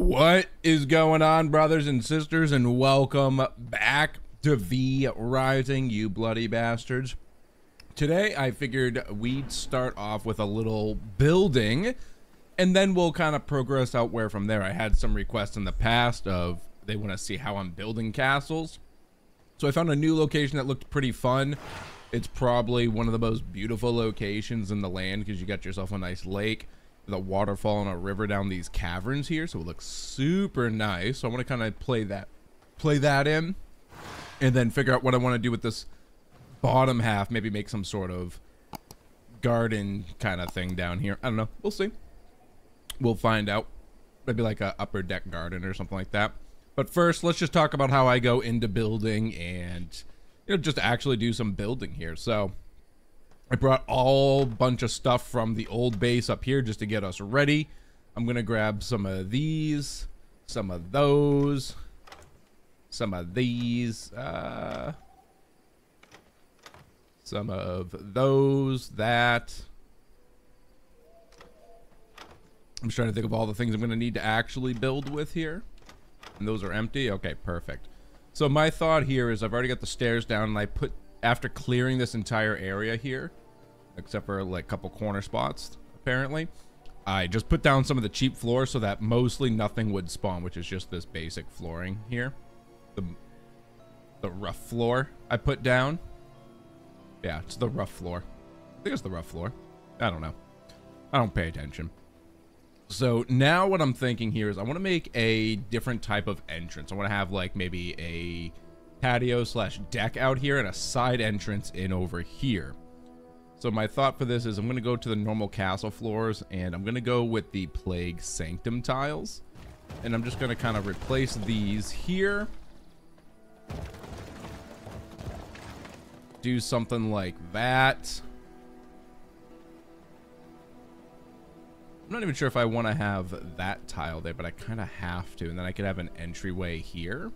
What is going on, brothers and sisters, and welcome back to V Rising, you bloody bastards. Today I figured we'd start off with a little building and then we'll kind of progress out where from there. I had some requests in the past of they want to see how I'm building castles, so I found a new location that looked pretty fun. It's probably one of the most beautiful locations in the land because you got yourself a nice lake, the waterfall and a river down these caverns here, so it looks super nice. So I want to kind of play that in and then figure out what I want to do with this bottom half. Maybe make some sort of garden kind of thing down here. I don't know, we'll see, we'll find out. Maybe like a upper deck garden or something like that. But first, let's just talk about how I go into building and, you know, just actually do some building here. So I brought all bunch of stuff from the old base up here just to get us ready. I'm gonna grab some of these, some of those, some of these, some of those, that. I'm just trying to think of all the things I'm gonna need to actually build with here. And those are empty. Okay, perfect. So my thought here is I've already got the stairs down, and I put, after clearing this entire area here, except for like a couple corner spots, apparently, I just put down some of the cheap floors so that mostly nothing would spawn, which is just this basic flooring here. The rough floor I put down. Yeah, it's the rough floor. I think it's the rough floor. I don't know. I don't pay attention. So now what I'm thinking here is I want to make a different type of entrance. I want to have like maybe a patio slash deck out here and a side entrance in over here. So my thought for this is I'm going to go to the normal castle floors, and I'm going to go with the Plague Sanctum tiles. And I'm just going to kind of replace these here. Do something like that. I'm not even sure if I want to have that tile there, but I kind of have to. And then I could have an entryway here.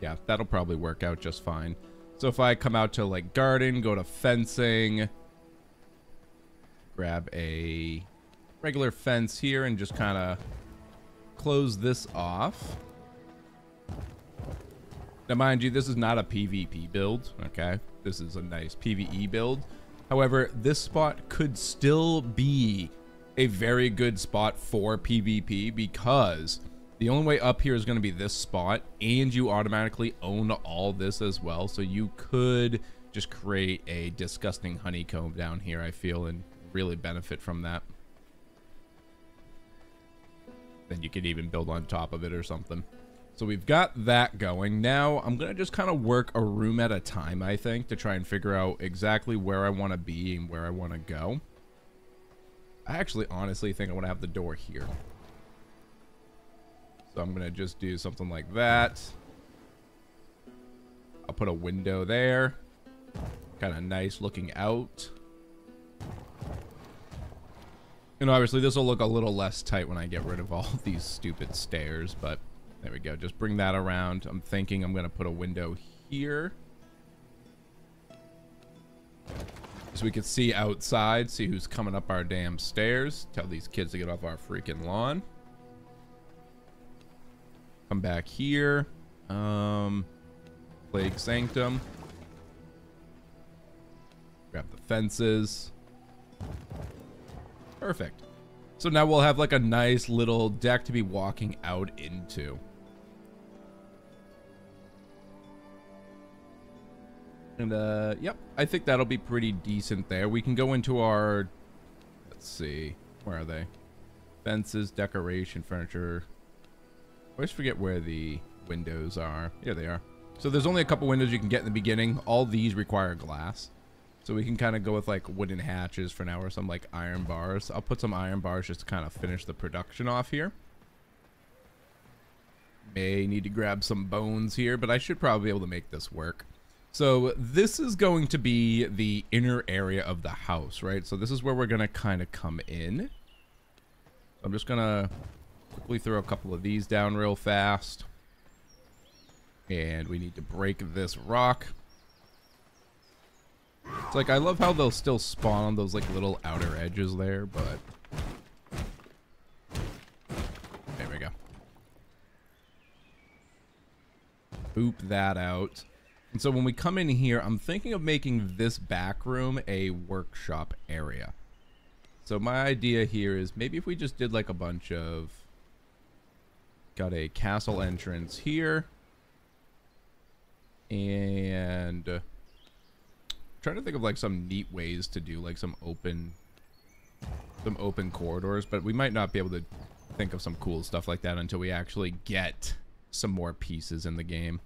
Yeah, that'll probably work out just fine. So if I come out to like garden, go to fencing, grab a regular fence here and just kind of close this off. Now, mind you, this is not a PvP build, okay? This is a nice PvE build. However, this spot could still be a very good spot for PvP because the only way up here is going to be this spot, and you automatically own all this as well. So you could just create a disgusting honeycomb down here, I feel, and really benefit from that. Then you could even build on top of it or something. So we've got that going. Now I'm going to just kind of work a room at a time, I think, to try and figure out exactly where I want to be and where I want to go. I actually honestly think I want to have the door here. So I'm going to just do something like that. I'll put a window there. Kind of nice looking out. And obviously this will look a little less tight when I get rid of all these stupid stairs, but there we go. Just bring that around. I'm thinking I'm going to put a window here, so we can see outside, see who's coming up our damn stairs. Tell these kids to get off our freaking lawn. Come back here. Plague Sanctum. Grab the fences. Perfect. So now we'll have like a nice little deck to be walking out into. And yep, I think that'll be pretty decent there. We can go into our, let's see, where are they? Fences, decoration, furniture. I always forget where the windows are. Here they are. So there's only a couple windows you can get in the beginning. All these require glass. So we can kind of go with like wooden hatches for now, or some like iron bars. I'll put some iron bars just to kind of finish the production off here. May need to grab some bones here, but I should probably be able to make this work. So this is going to be the inner area of the house, right? So this is where we're going to kind of come in. I'm just going to quickly throw a couple of these down real fast. And we need to break this rock. It's like, I love how they'll still spawn on those like little outer edges there, but there we go. boop that out. And so when we come in here, I'm thinking of making this back room a workshop area. So my idea here is maybe if we just did like a bunch of... Got a castle entrance here. And... trying to think of like some neat ways to do like some open corridors, but we might not be able to think of some cool stuff like that until we actually get some more pieces in the game.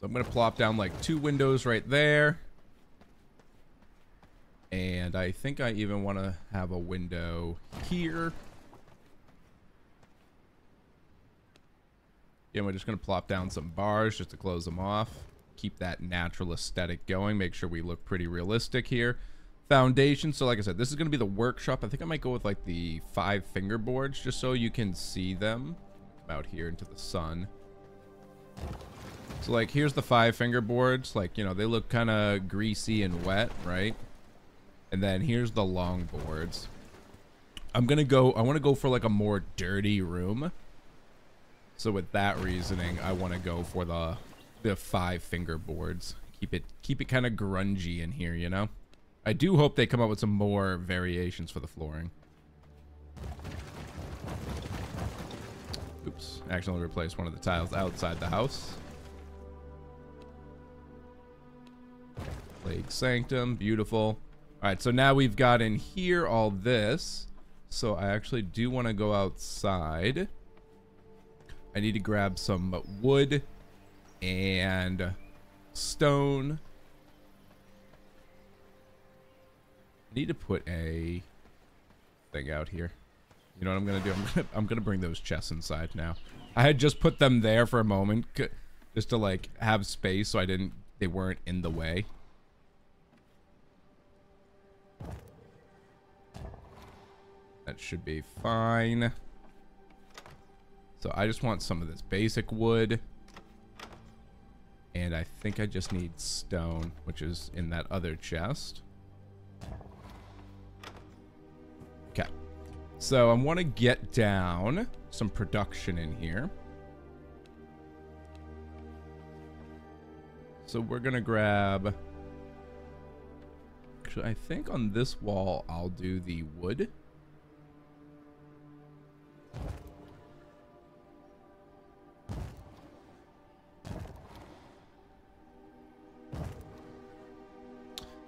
So I'm going to plop down like 2 windows right there. And I think I even want to have a window here. And we're just going to plop down some bars just to close them off. Keep that natural aesthetic going. Make sure we look pretty realistic here. Foundation. So like I said, this is going to be the workshop. I think I might go with like the 5 fingerboards just so you can see them out here into the sun. So like here's the 5 fingerboards. Like, you know, they look kind of greasy and wet, right? And then here's the long boards. I want to go for like a more dirty room. So with that reasoning, I want to go for the 5 fingerboards. Keep it kind of grungy in here, you know? I do hope they come up with some more variations for the flooring. Oops, accidentally replaced one of the tiles outside the house. Plague Sanctum, beautiful. Alright, so now we've got in here all this. So I actually do want to go outside. I need to grab some wood and stone. I need to put a thing out here. You know what I'm gonna do? I'm gonna bring those chests inside now. I had just put them there for a moment, just to like have space, so they weren't in the way. That should be fine. So I just want some of this basic wood. And I think I just need stone, which is in that other chest. Okay. So I want to get down some production in here. So we're going to grab... Actually, I think on this wall, I'll do the wood.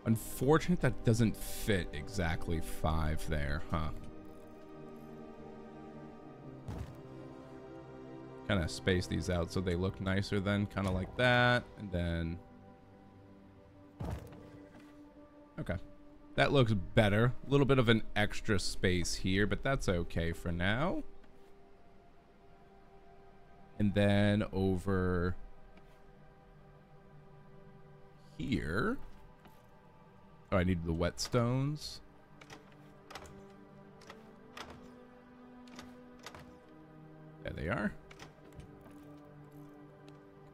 Unfortunate that doesn't fit exactly 5 there, huh? Kind of space these out so they look nicer then, kind of like that, and then... Okay. That looks better. A little bit of an extra space here, but that's okay for now. And then over here... Oh, I need the whetstones. There they are.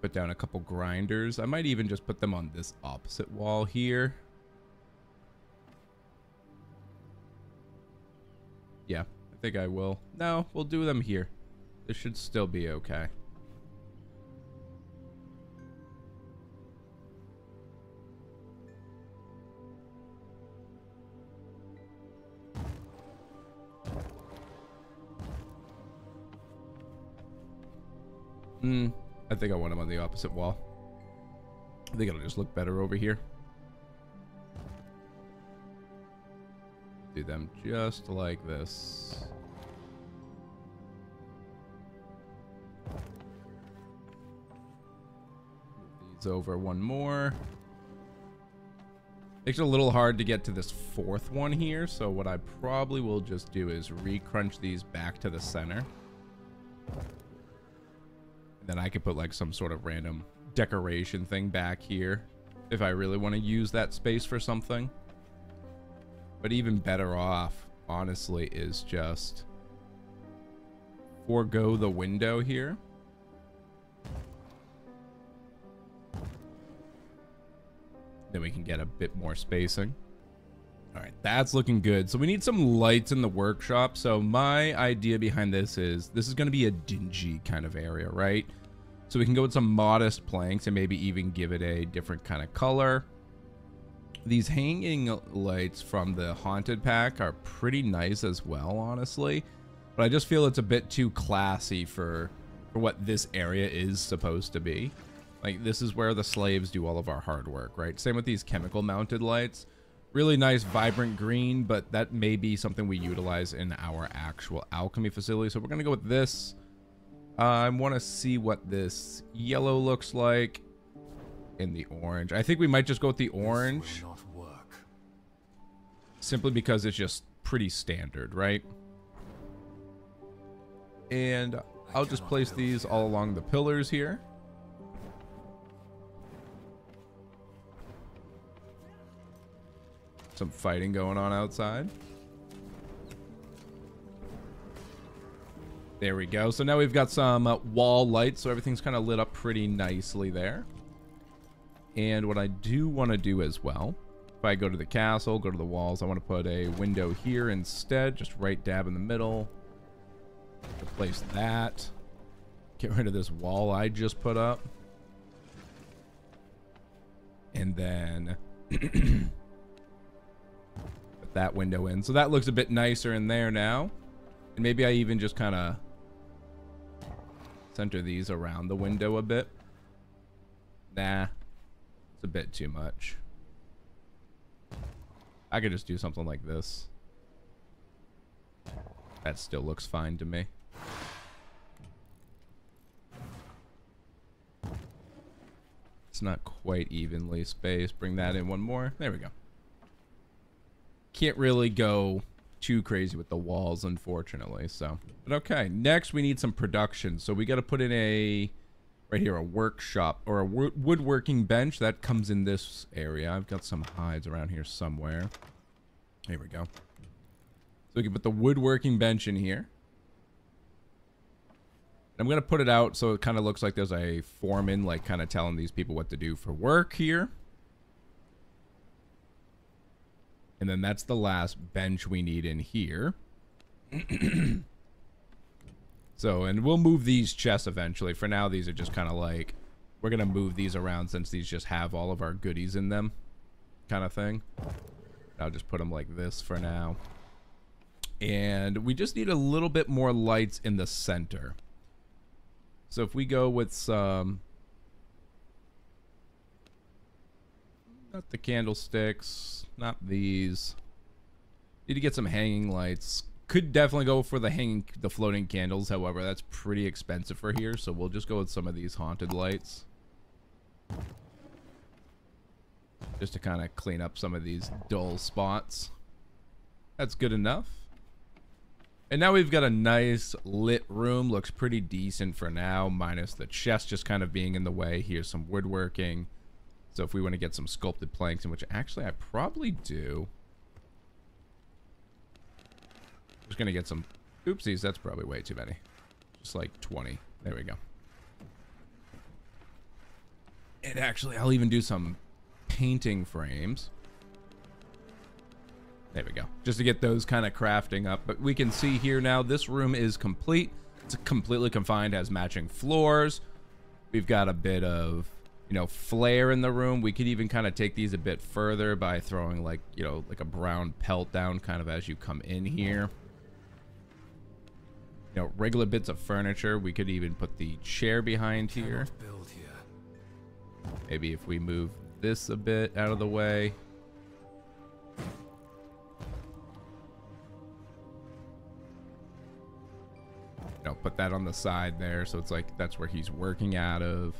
Put down a couple grinders. I might even just put them on this opposite wall here. Yeah, I think I will. No, we'll do them here. This should still be okay. I think I want them on the opposite wall. I think it'll just look better over here. Do them just like this. Move these over one more. Makes it a little hard to get to this 4th one here, so what I probably will just do is re-crunch these back to the center. Then I could put like some sort of random decoration thing back here if I really want to use that space for something. But even better off, honestly, is just forego the window here. Then we can get a bit more spacing. All right, that's looking good. So we need some lights in the workshop. So my idea behind this is going to be a dingy kind of area, right? So we can go with some modest planks and maybe even give it a different kind of color. These hanging lights from the haunted pack are pretty nice as well, honestly. But I just feel it's a bit too classy for what this area is supposed to be. Like, this is where the slaves do all of our hard work, right? Same with these chemical mounted lights. Really nice, vibrant green, but that may be something we utilize in our actual alchemy facility. So we're going to go with this. I want to see what this yellow looks like in the orange. I think we might just go with the orange. Simply because it's just pretty standard, right? And I'll just place these all along the pillars here. Some fighting going on outside. There we go. So now we've got some wall lights, so everything's kind of lit up pretty nicely there. And what I do want to do as well, if I go to the castle, go to the walls, I want to put a window here instead, just right dab in the middle. Replace that. Get rid of this wall I just put up. And then put that window in. So that looks a bit nicer in there now. And maybe I even just kind of center these around the window a bit. Nah, it's a bit too much. I could just do something like this. That still looks fine to me. It's not quite evenly spaced. Bring that in one more. There we go. Can't really go too crazy with the walls, unfortunately. So, but okay. Next, we need some production. So we got to put in a right here a workshop or a woodworking bench that comes in this area. I've got some hides around here somewhere. Here we go. So we can put the woodworking bench in here. I'm going to put it out so it kind of looks like there's a foreman, like kind of telling these people what to do for work here. And then that's the last bench we need in here. So, and we'll move these chests eventually. For now, these are just kind of like, we're going to move these around since these just have all of our goodies in them kind of thing. I'll just put them like this for now. And we just need a little bit more lights in the center. So if we go with some, not the candlesticks, not these. Need to get some hanging lights. Could definitely go for the floating candles. However, that's pretty expensive for here. So we'll just go with some of these haunted lights. Just to kind of clean up some of these dull spots. That's good enough. And now we've got a nice lit room. Looks pretty decent for now, minus the chest just kind of being in the way. Here's some woodworking. So if we want to get some sculpted planks, in which actually I probably do. Just going to get some... Oopsies, that's probably way too many. Just like 20. There we go. And actually, I'll even do some painting frames. There we go. Just to get those kind of crafting up. But we can see here now, this room is complete. It's completely confined, has matching floors. We've got a bit of, you know, flair in the room. We could even kind of take these a bit further by throwing like, you know, like a brown pelt down kind of as you come in here. You know, regular bits of furniture. We could even put the chair behind here. Maybe if we move this a bit out of the way. You know, put that on the side there, so it's like that's where he's working out of.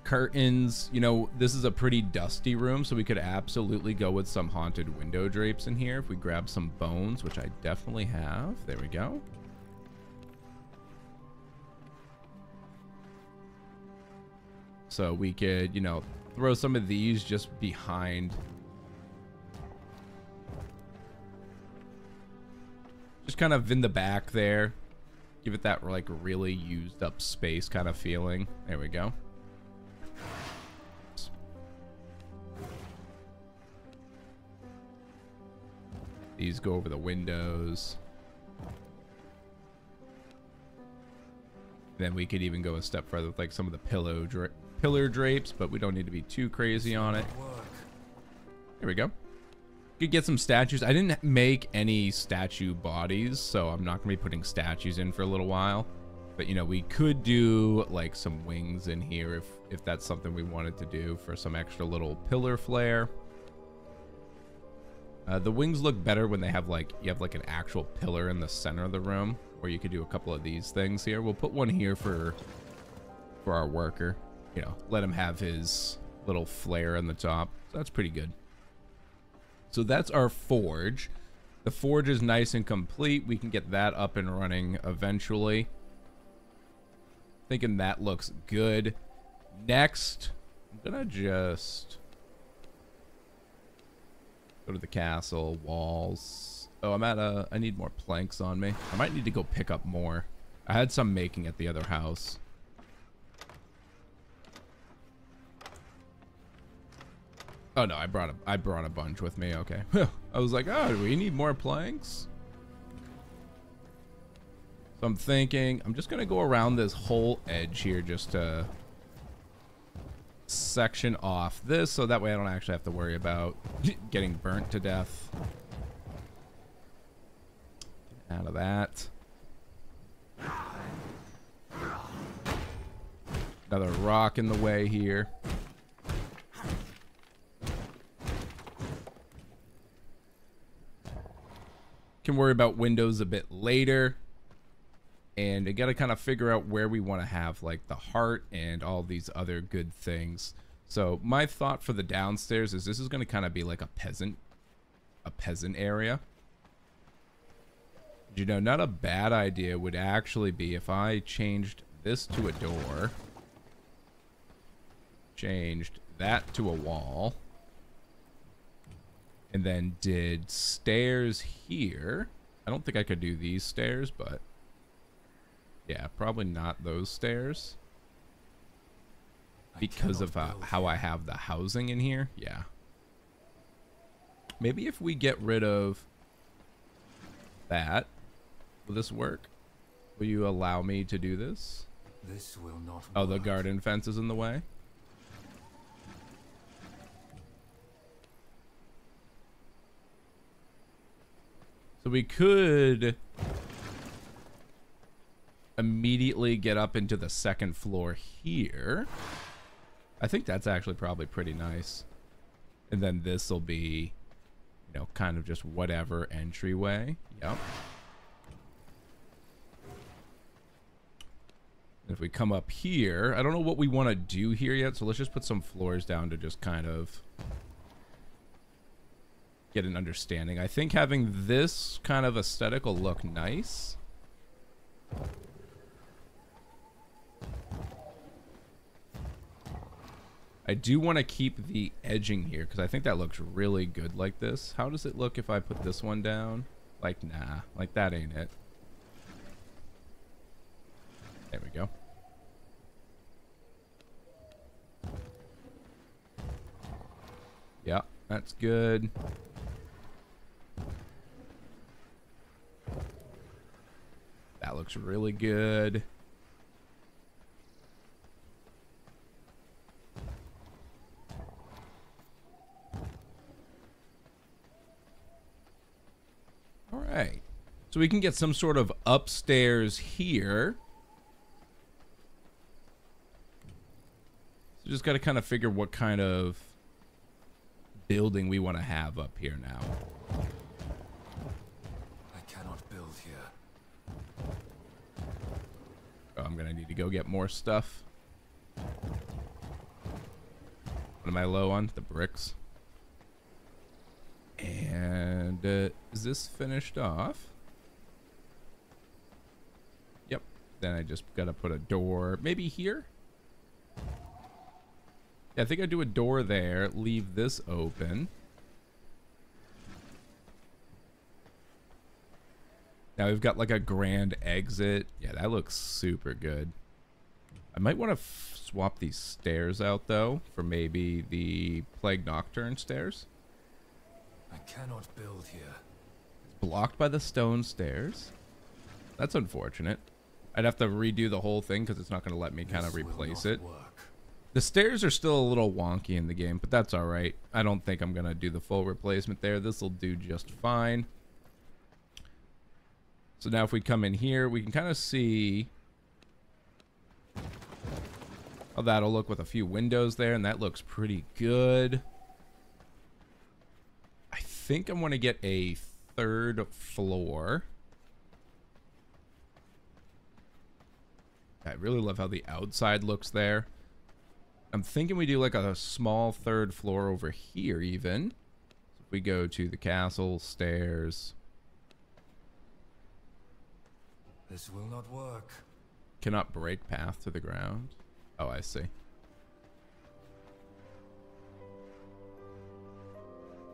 Curtains, you know, this is a pretty dusty room, so we could absolutely go with some haunted window drapes in here if we grab some bones, which I definitely have. There we go. So we could, you know, throw some of these just behind. Just kind of in the back there. Give it that, like, really used up space kind of feeling. There we go. These go over the windows. Then we could even go a step further with like some of the pillar drapes, but we don't need to be too crazy on it. Here we go. Could get some statues. I didn't make any statue bodies, so I'm not gonna be putting statues in for a little while. But you know, we could do like some wings in here if that's something we wanted to do for some extra little pillar flair. The wings look better when they have like, you have like an actual pillar in the center of the room, or you could do a couple of these things here. We'll put one here for our worker, you know, let him have his little flare in the top. So that's pretty good. So that's our forge. The forge is nice and complete. We can get that up and running eventually. Thinking that looks good. Next, I'm gonna just go to the castle, walls. Oh, I need more planks on me. I might need to go pick up more. I had some making at the other house. Oh no, I brought a bunch with me. Okay. I was like, oh, do we need more planks? So I'm thinking I'm just gonna go around this whole edge here just to section off this, so that way I don't actually have to worry about getting burnt to death. Get out of that. Another rock in the way here. Can worry about windows a bit later. And I gotta kind of figure out where we want to have like the heart and all these other good things. So my thought for the downstairs is this is going to kind of be like a peasant area. You know, not a bad idea would actually be if I changed this to a door, changed that to a wall, and then did stairs here. I don't think I could do these stairs, but yeah, probably not those stairs because of how I have the housing in here. Yeah. Maybe if we get rid of that, will this work? Will you allow me to do this? This will not work. Oh, the garden fence is in the way. So we could immediately get up into the second floor here. I think that's actually probably pretty nice. And then this will be, you know, kind of just whatever entryway. Yep. And if we come up here, I don't know what we want to do here yet, so let's just put some floors down to just kind of get an understanding. I think having this kind of aesthetic will look nice. I do want to keep the edging here because I think that looks really good like this. How does it look if I put this one down? Like, nah, like that ain't it. There we go. Yeah, that's good. That looks really good. All right. So we can get some sort of upstairs here. So just got to kind of figure what kind of building we want to have up here now. I cannot build here. Oh, I'm gonna need to go get more stuff. What am I low on? The bricks. And is this finished off? Yep. Then I just gotta put a door maybe here. Yeah, I think I do a door there, leave this open. Now we've got like a grand exit. Yeah, that looks super good. I might want to swap these stairs out though for maybe the Plague Nocturne stairs. I cannot build here. It's blocked by the stone stairs. That's unfortunate. I'd have to redo the whole thing because it's not going to let me kind of This will replace not it. work. The stairs are still a little wonky in the game, but that's all right. I don't think I'm going to do the full replacement there. This will do just fine. So now if we come in here, we can kind of see how that'll look with a few windows there, and that looks pretty good. I think I'm going to get a third floor. I really love how the outside looks there. I'm thinking we do like a small third floor over here even. So if we go to the castle, stairs. This will not work. Cannot break path to the ground. Oh, I see.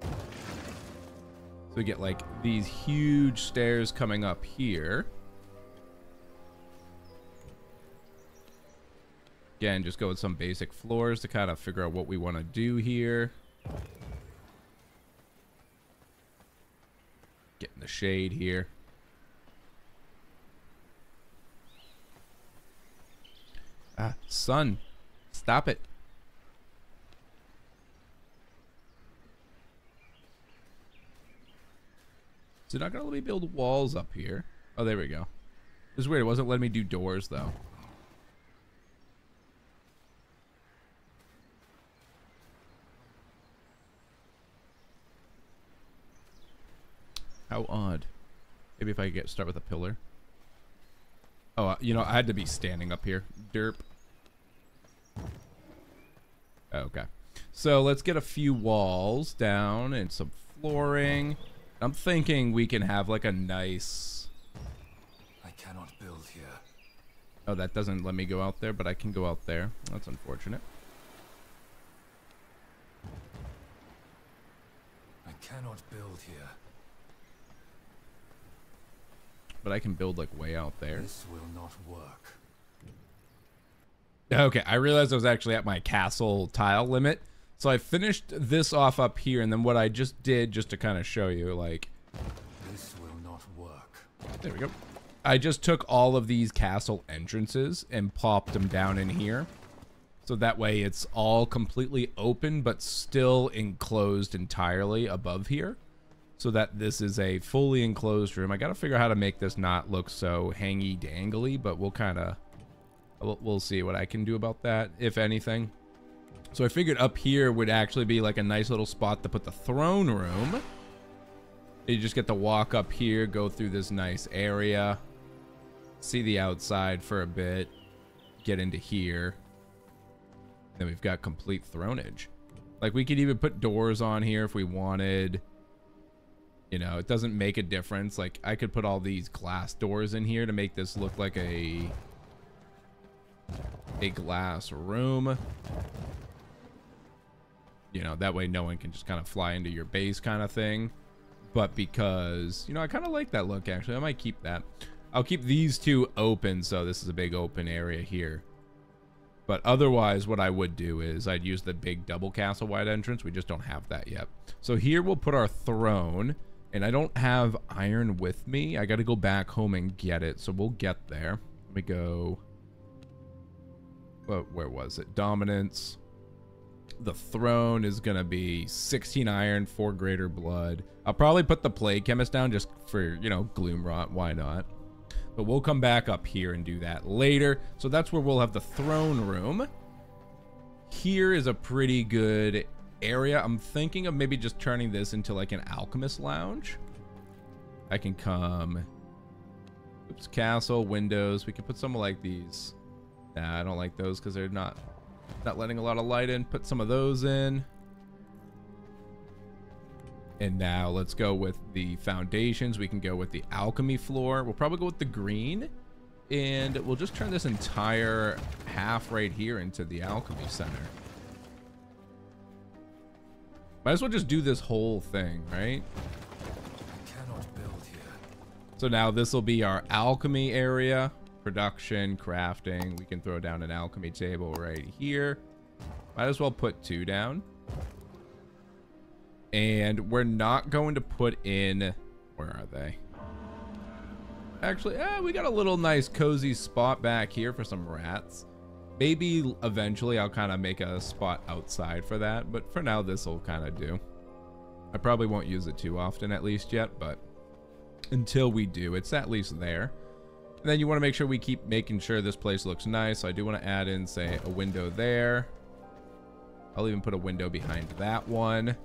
So we get like these huge stairs coming up here. Again, just go with some basic floors to kind of figure out what we want to do here. Get in the shade here. Ah, sun. Stop it. Is it not going to let me build walls up here? Oh, there we go. This is weird. It wasn't letting me do doors, though. How odd. Maybe if I start with a pillar. Oh, you know, I had to be standing up here. Derp. Okay. So let's get a few walls down and some flooring. I'm thinking we can have like a nice... I cannot build here. Oh, that doesn't let me go out there, but I can go out there. That's unfortunate. I cannot build here. But I can build like way out there. This will not work. Okay, I realized I was actually at my castle tile limit. So I finished this off up here, and then what I just did, just to kind of show you, like... This will not work. There we go. I just took all of these castle entrances and popped them down in here. So that way it's all completely open, but still enclosed entirely above here. So that this is a fully enclosed room. I got to figure out how to make this not look so hangy-dangly, but we'll kind of... We'll see what I can do about that, if anything. So I figured up here would actually be like a nice little spot to put the throne room. You just get to walk up here, go through this nice area, see the outside for a bit, get into here. Then we've got complete thronage. Like, we could even put doors on here if we wanted. You know, it doesn't make a difference. Like, I could put all these glass doors in here to make this look like a glass room. You know, that way no one can just kind of fly into your base kind of thing. But because, you know, I kind of like that look, actually. I might keep that. I'll keep these two open, so this is a big open area here. But otherwise, what I would do is I'd use the big double castle-wide entrance. We just don't have that yet. So here we'll put our throne. And I don't have iron with me. I got to go back home and get it. So we'll get there. Let me go... Well, where was it? Dominance. The throne is going to be 16 iron, 4 greater blood. I'll probably put the plague chemist down just for, you know, Gloomrot. Why not? But we'll come back up here and do that later. So that's where we'll have the throne room. Here is a pretty good area. I'm thinking of maybe just turning this into like an alchemist lounge. I can come... Oops, castle, windows. We can put some like these... Nah, I don't like those because they're not letting a lot of light in. Put some of those in. And now let's go with the foundations. We can go with the alchemy floor. We'll probably go with the green. And we'll just turn this entire half right here into the alchemy center. Might as well just do this whole thing, right? I cannot build here. So now this will be our alchemy area. Production, crafting. We can throw down an alchemy table right here. Might as well put 2 down. And we're not going to put in... Where are they? Actually, we got a little nice cozy spot back here for some rats. Maybe eventually I'll kind of make a spot outside for that, but for now this will kind of do. I probably won't use it too often at least yet, but until we do, it's at least there. And then you want to make sure we keep making sure this place looks nice. So I do want to add in, say, a window there. I'll even put a window behind that one.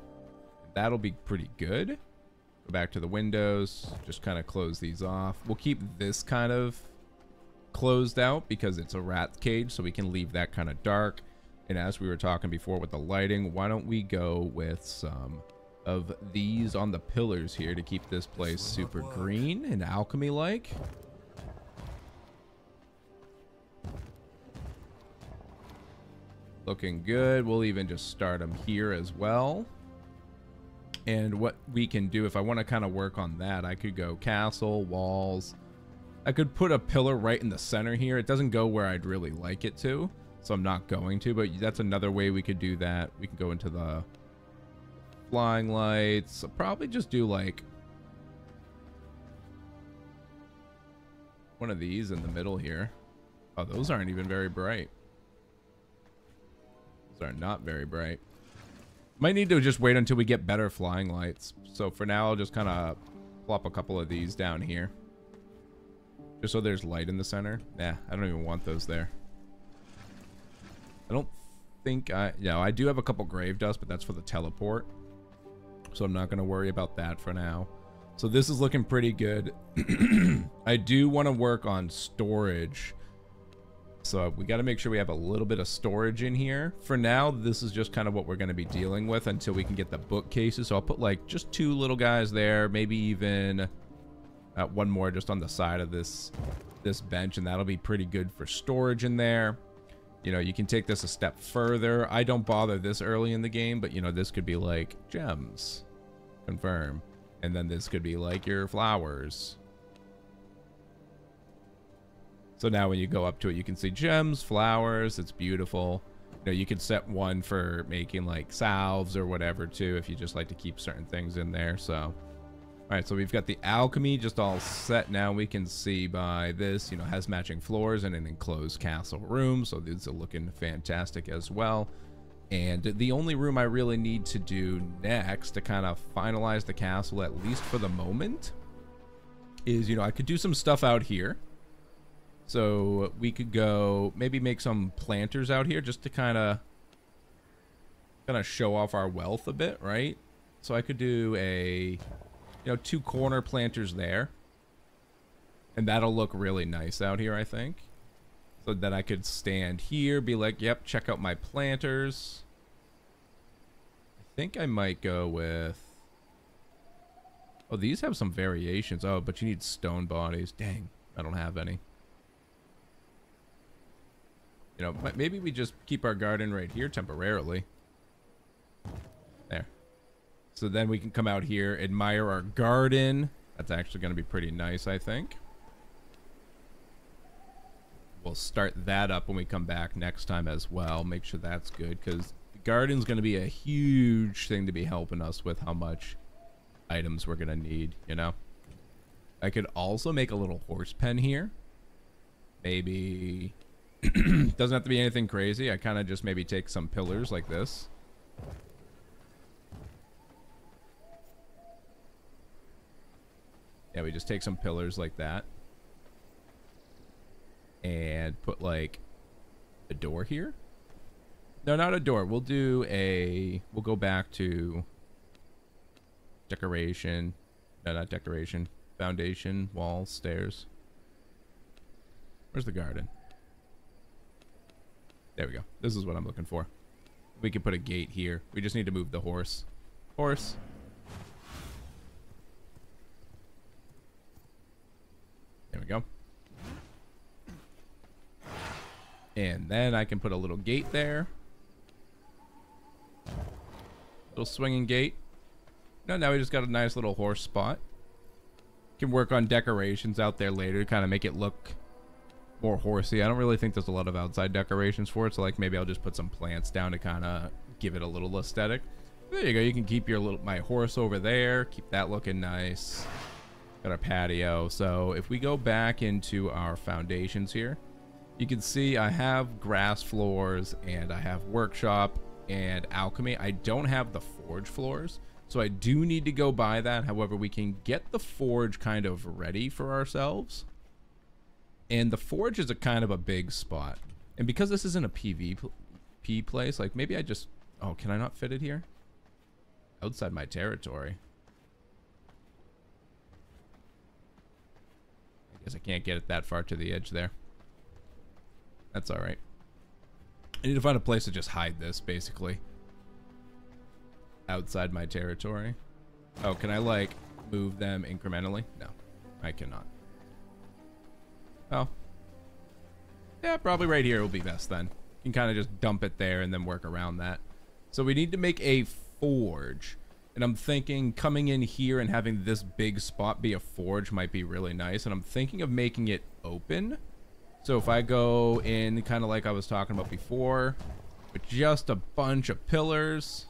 That'll be pretty good. Go back to the windows, just kind of close these off. We'll keep this kind of closed out because it's a rat cage, so we can leave that kind of dark. And as we were talking before with the lighting, why don't we go with some of these on the pillars here to keep this place super green and alchemy like. Looking good. We'll even just start them here as well. And what we can do, if I want to kind of work on that, I could go castle, walls. I could put a pillar right in the center here. It doesn't go where I'd really like it to, so I'm not going to, but that's another way we could do that. We can go into the flying lights. I'll probably just do like one of these in the middle here. Oh, those aren't even very bright. Those are not very bright. Might need to just wait until we get better flying lights. So for now, I'll just kind of plop a couple of these down here. Just so there's light in the center. Nah, I don't even want those there. I don't think I do have a couple grave dust, but that's for the teleport. So I'm not going to worry about that for now. So this is looking pretty good. I do want to work on storage. So we got to make sure we have a little bit of storage in here. For now, this is just kind of what we're going to be dealing with until we can get the bookcases. So I'll put like just 2 little guys there, maybe even one more just on the side of this bench, and that'll be pretty good for storage in there. You know, you can take this a step further. I don't bother this early in the game, but you know, this could be like gems, confirm, and then this could be like your flowers. So now when you go up to it, you can see gems, flowers. It's beautiful. You know, you could set one for making like salves or whatever too, if you just like to keep certain things in there. So, all right, so we've got the alchemy just all set now. We can see by this, you know, has matching floors and an enclosed castle room. So these are looking fantastic as well. And the only room I really need to do next to kind of finalize the castle, at least for the moment, is, you know, I could do some stuff out here. So we could go maybe make some planters out here just to kind of show off our wealth a bit, right? So I could do a, you know, 2 corner planters there. And that'll look really nice out here, I think. So that I could stand here, be like, yep, check out my planters. I think I might go with... Oh, these have some variations. Oh, but you need stone bodies. Dang, I don't have any. You know, maybe we just keep our garden right here temporarily. There. So then we can come out here, admire our garden. That's actually going to be pretty nice, I think. We'll start that up when we come back next time as well. Make sure that's good, because the garden's going to be a huge thing to be helping us with how much items we're going to need, you know? I could also make a little horse pen here. Maybe... Doesn't have to be anything crazy. I kind of just maybe take some pillars like this. Yeah, we just take some pillars like that. And put like a door here. No, not a door. We'll do a... We'll go back to decoration. No, not decoration. Foundation, walls, stairs. Where's the garden? There we go. This is what I'm looking for. We can put a gate here. We just need to move the horse. Horse. There we go. And then I can put a little gate there. Little swinging gate. No, now we just got a nice little horse spot. Can work on decorations out there later to kind of make it look more horsey. I don't really think there's a lot of outside decorations for it, so like maybe I'll just put some plants down to kind of give it a little aesthetic. There you go. You can keep your my horse over there. Keep that looking nice. Got our patio. So if we go back into our foundations here, you can see I have grass floors and I have workshop and alchemy. I don't have the forge floors, so I do need to go buy that. However, we can get the forge kind of ready for ourselves. And the forge is a kind of a big spot. And because this isn't a PvP place, like maybe I just... Oh, can I not fit it here? Outside my territory. I guess I can't get it that far to the edge there. That's alright. I need to find a place to just hide this, basically. Outside my territory. Oh, can I, like, move them incrementally? No, I cannot. Oh. Yeah, probably right here will be best then. You can kind of just dump it there and then work around that. So we need to make a forge. And I'm thinking coming in here and having this big spot be a forge might be really nice. And I'm thinking of making it open. So if I go in kind of like I was talking about before, with just a bunch of pillars.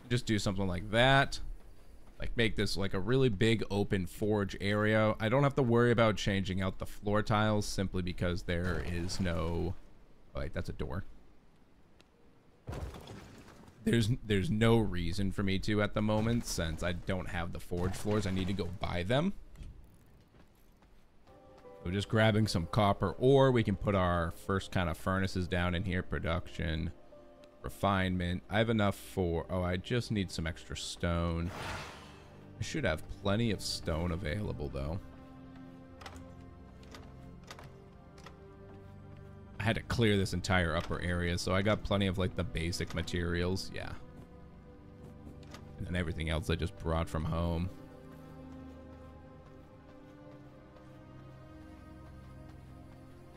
Just do something like that. Like make this like a really big open forge area. I don't have to worry about changing out the floor tiles simply because there is no... Oh, wait, that's a door. There's no reason for me to at the moment since I don't have the forge floors. I need to go buy them. So just grabbing some copper ore. We can put our first kind of furnaces down in here. Production, refinement. I have enough for... Oh, I just need some extra stone. I should have plenty of stone available, though. I had to clear this entire upper area, so I got plenty of, like, the basic materials. Yeah. And then everything else I just brought from home.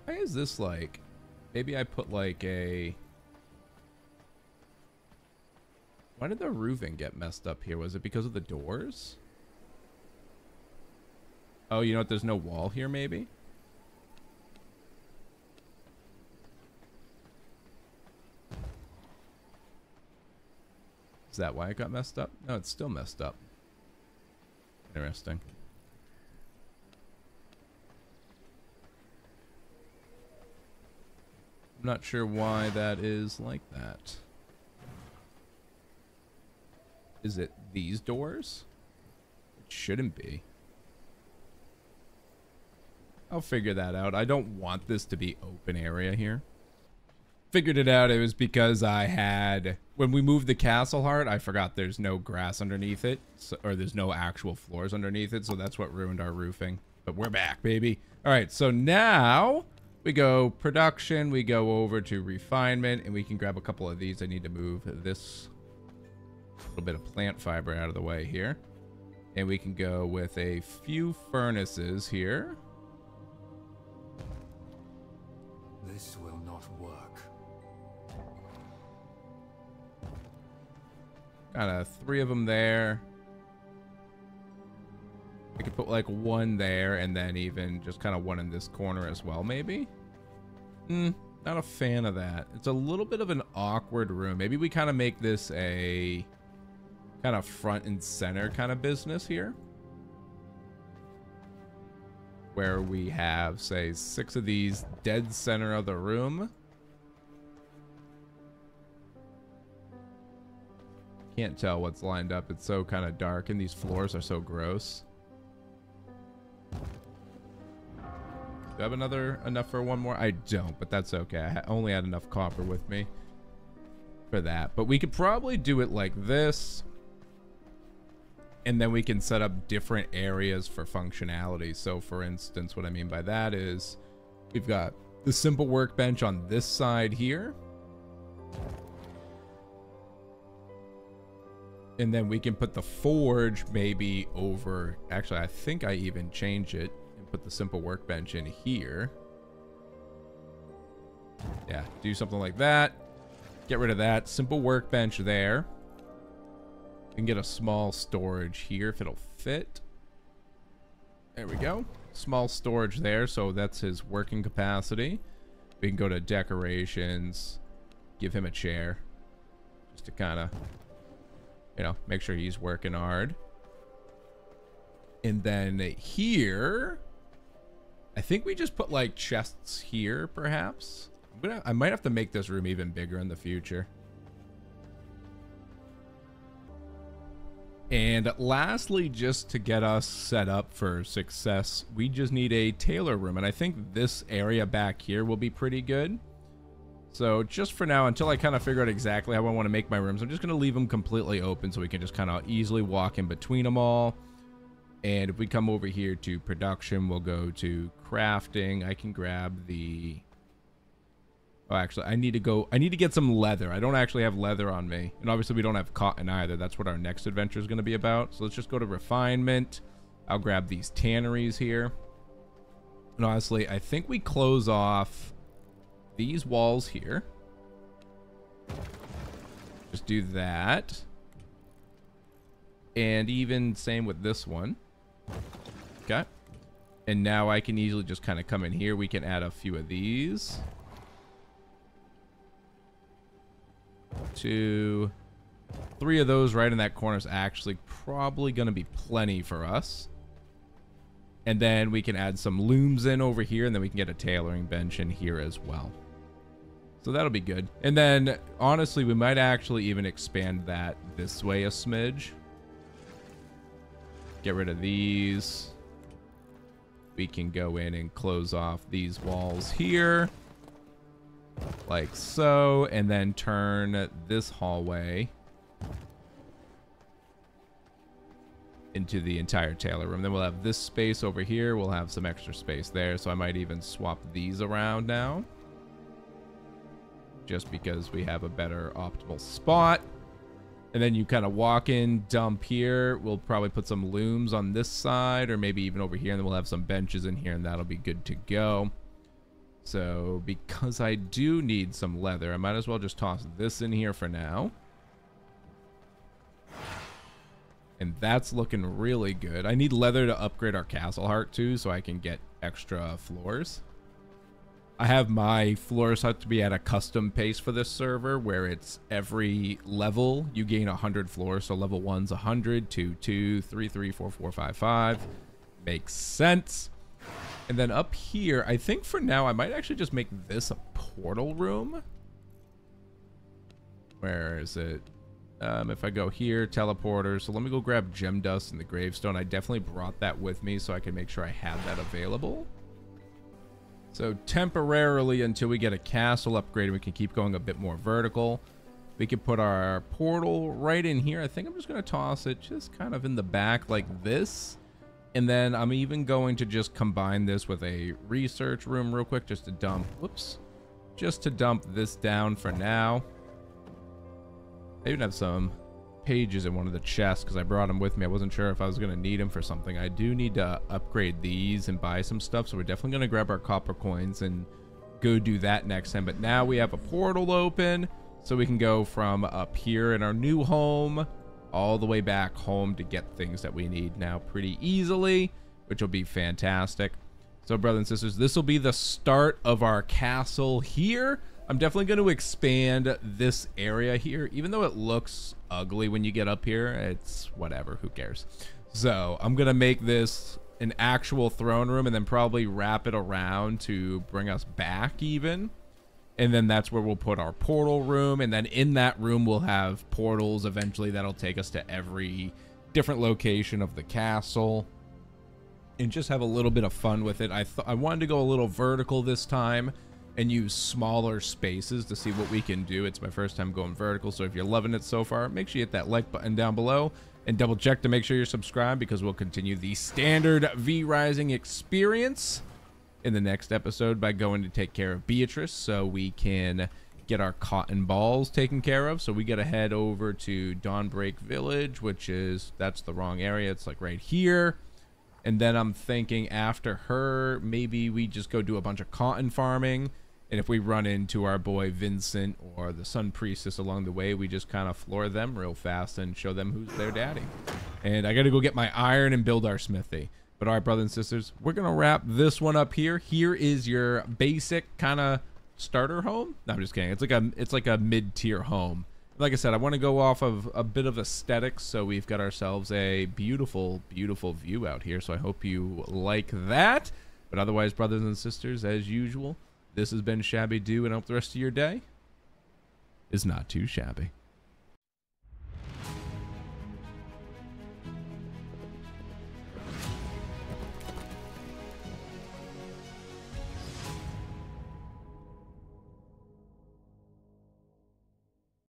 Why is this, like... Maybe I put, like, a... Why did the roofing get messed up here? Was it because of the doors? Oh, you know what? There's no wall here, maybe? Is that why it got messed up? No, it's still messed up. Interesting. I'm not sure why that is like that. Is it these doors? It shouldn't be. I'll figure that out. I don't want this to be open area here. Figured it out. It was because I had... When we moved the castle heart, I forgot there's no grass underneath it. So, or there's no actual floors underneath it. So that's what ruined our roofing. But we're back, baby. Alright, so now... We go production. We go over to refinement. And we can grab a couple of these. I need to move this... little bit of plant fiber out of the way here, and we can go with a few furnaces here. This will not work. Got 3 of them there. I could put like 1 there and then even just kind of 1 in this corner as well, maybe. Not a fan of that. It's a little bit of an awkward room. Maybe we kind of make this a kind of front and center kind of business here, where we have, say, 6 of these dead center of the room. Can't tell what's lined up. It's so kind of dark and these floors are so gross. Do I have enough for 1 more? I don't, but that's okay. I only had enough copper with me for that. But we could probably do it like this. And then we can set up different areas for functionality. So for instance, what I mean by that is we've got the simple workbench on this side here. And then we can put the forge maybe over. Actually, I think I even change it and put the simple workbench in here. Yeah, do something like that. Get rid of that. Simple workbench there. We can get a small storage here if it'll fit. There we go. Small storage there, so that's his working capacity. We can go to decorations, give him a chair, just to kind of You know, make sure he's working hard. And then here, I think we just put like chests here, perhaps. I might have to make this room even bigger in the future. And lastly, just to get us set up for success, we just need a tailor room. And I think this area back here will be pretty good. So just for now, until I kind of figure out exactly how I want to make my rooms, I'm just going to leave them completely open so we can just kind of easily walk in between them all. And if we come over here to production, we'll go to crafting. I can grab the... Oh, actually, I need to get some leather. I don't actually have leather on me. And obviously, we don't have cotton either. That's what our next adventure is going to be about. So let's just go to refinement. I'll grab these tanneries here. And honestly, I think we close off these walls here. Just do that. And even same with this one. Okay. And now I can easily just kind of come in here. We can add a few of these. 2, 3 of those right in that corner is actually probably going to be plenty for us. And then we can add some looms in over here, and then we can get a tailoring bench in here as well. So that'll be good. And then honestly, we might actually even expand that this way a smidge. Get rid of these. We can go in and close off these walls here. Like so, and then turn this hallway into the entire tailor room. Then we'll have this space over here. We'll have some extra space there. So I might even swap these around now. Just because we have a better optimal spot. And then you kind of walk in, dump here. We'll probably put some looms on this side or maybe even over here. And then we'll have some benches in here and that'll be good to go. So because I do need some leather, I might as well just toss this in here for now. And that's looking really good. I need leather to upgrade our castle heart too, so I can get extra floors. I have my floors hut to be at a custom pace for this server, where it's every level you gain 100 floors. So level 1's 100, 2, 2, 3, 3, 4, 4, 5, 5. Makes sense. And then up here, I think for now, I might actually just make this a portal room. Where is it? If I go here, teleporter. So let me go grab gem dust and the gravestone. I definitely brought that with me so I can make sure I had that available. So temporarily, until we get a castle upgrade, we can keep going a bit more vertical. We can put our portal right in here. I think I'm just going to toss it just kind of in the back like this. And then I'm even going to just combine this with a research room real quick just to dump, whoops, just to dump this down for now. I even have some pages in one of the chests because I brought them with me. I wasn't sure if I was going to need them for something. I do need to upgrade these and buy some stuff. So we're definitely going to grab our copper coins and go do that next time. But now we have a portal open so we can go from up here in our new home all the way back home to get things that we need now pretty easily, which will be fantastic. So brothers and sisters, this will be the start of our castle here. I'm definitely going to expand this area here, even though it looks ugly when you get up here. It's whatever, who cares? So I'm going to make this an actual throne room and then probably wrap it around to bring us back even. And then that's where we'll put our portal room. And then in that room, we'll have portals eventually that'll take us to every different location of the castle. And just have a little bit of fun with it. I wanted to go a little vertical this time and use smaller spaces to see what we can do. It's my first time going vertical. So if you're loving it so far, make sure you hit that like button down below. And double check to make sure you're subscribed because we'll continue the standard V-Rising experience in the next episode by going to take care of Beatrice so we can get our cotton balls taken care of. So we got to head over to Dawnbreak Village, which is, that's the wrong area. It's like right here. And then I'm thinking after her, maybe we just go do a bunch of cotton farming. And if we run into our boy Vincent or the Sun Priestess along the way, we just kind of floor them real fast and show them who's their daddy. And I got to go get my iron and build our smithy. But all right, brothers and sisters, we're going to wrap this one up here. Here is your basic kind of starter home. No, I'm just kidding. It's like a mid-tier home. Like I said, I want to go off of a bit of aesthetics, so we've got ourselves a beautiful, beautiful view out here, so I hope you like that. But otherwise, brothers and sisters, as usual, this has been ShabbyDoo, and I hope the rest of your day is not too shabby.